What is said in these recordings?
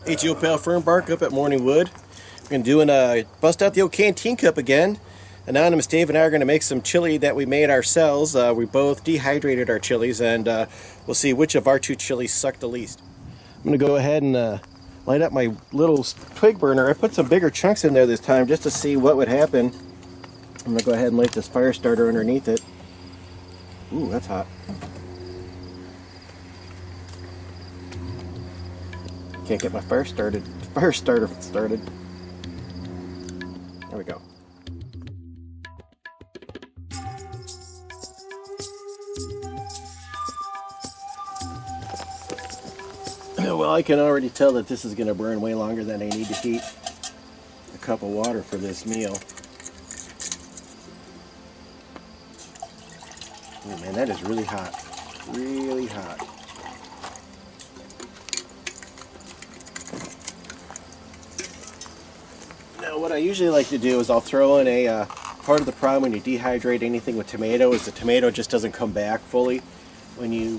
Hey, Joe Pal, Fern Bark up at Morning Wood. We're going to bust out the old Canteen cup again. Anonymous Dave and I are going to make some chili that we made ourselves. We both dehydrated our chilies, and we'll see which of our two chilies suck the least. I'm going to go ahead and light up my little twig burner. I put some bigger chunks in there this time just to see what would happen. I'm going to go ahead and light this fire starter underneath it. Ooh, that's hot. Can't get my fire starter started. There we go. Well, I can already tell that this is going to burn way longer than I need to heat a cup of water for this meal. Oh man, that is really hot. Really hot. Now what I usually like to do is I'll throw in a part of the problem when you dehydrate anything with tomato is the tomato just doesn't come back fully when you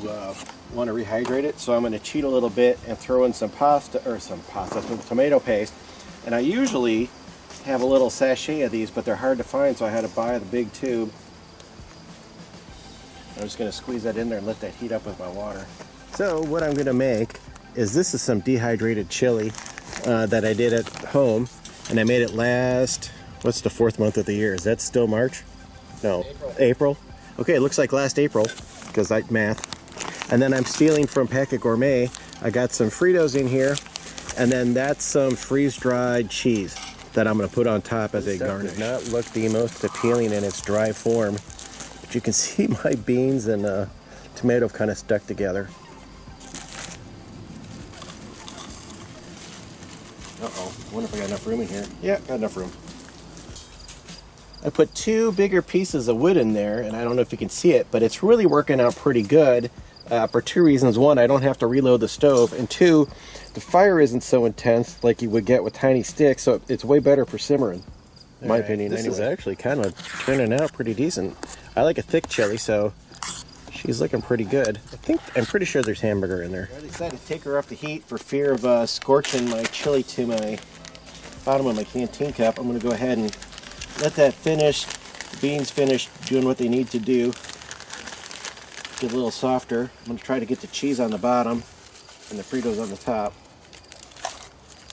want to rehydrate it. So I'm going to cheat a little bit and throw in some tomato paste. And I usually have a little sachet of these, but they're hard to find, so I had to buy the big tube. I'm just going to squeeze that in there and let that heat up with my water. So what I'm going to make is, this is some dehydrated chili that I did at home, and I made it last, what's the 4th month of the year? Is that still March? No, April. Okay, it looks like last April, because I math. And then I'm stealing from Packet Gourmet. I got some Fritos in here, and then that's some freeze-dried cheese that I'm going to put on top as a garnish. Does not look the most appealing in its dry form. You can see my beans and tomato kind of stuck together. Uh-oh, I wonder if I got enough room in here. Yeah, got enough room. I put 2 bigger pieces of wood in there, and I don't know if you can see it, but it's really working out pretty good for 2 reasons. 1, I don't have to reload the stove, and 2, the fire isn't so intense like you would get with tiny sticks, so it's way better for simmering. In my opinion, this is actually kind of turning out pretty decent. I like a thick chili, so she's looking pretty good. I'm pretty sure there's hamburger in there. I decided to take her off the heat for fear of scorching my chili to my bottom of my Canteen cup. I'm going to go ahead and let that finish. The beans finish doing what they need to do. Get a little softer. I'm going to try to get the cheese on the bottom and the Fritos on the top.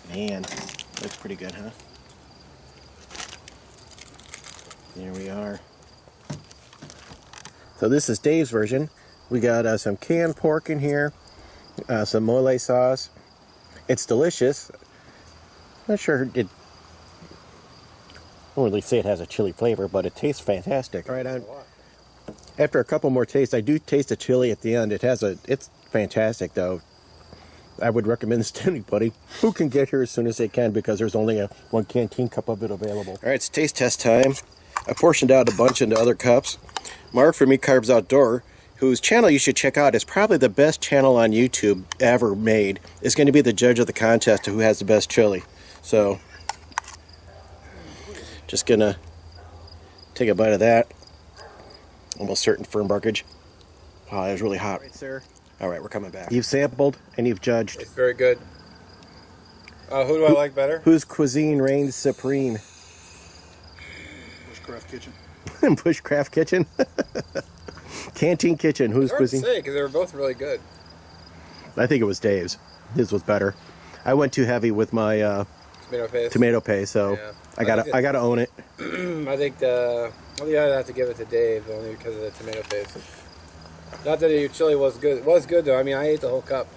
Man, looks pretty good, huh? There we are. So this is Dave's version. We got some canned pork in here, some mole sauce. It's delicious. Not sure I won't really say it has a chili flavor, but it tastes fantastic. All right, after a couple more tastes, I do taste the chili at the end. It's fantastic though. I would recommend this to anybody who can get here as soon as they can, because there's only one Canteen cup of it available. All right, it's taste test time. I portioned out a bunch into other cups. Mark from Me Carbs Outdoor, whose channel you should check out, is probably the best channel on YouTube ever made, is going to be the judge of the contest of who has the best chili. So, just going to take a bite of that. Almost certain firm barkage. Wow, that was really hot. All right, sir. All right, we're coming back. You've sampled and you've judged. It's very good. Who do I like better? Whose cuisine reigns supreme? Bushcraft Kitchen. Bushcraft Kitchen? Canteen Kitchen. Whose cuisine? Hard to say, because they were both really good. I think it was Dave's. His was better. I went too heavy with my tomato paste, so yeah. I gotta own it. I think I'd have to give it to Dave only because of the tomato paste. Not that your chili was good. It was good though. I mean, I ate the whole cup.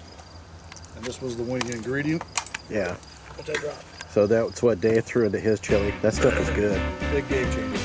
And this was the winning ingredient. Yeah. Which I dropped. So that's what Dave threw into his chili. That stuff is good. Big game changer.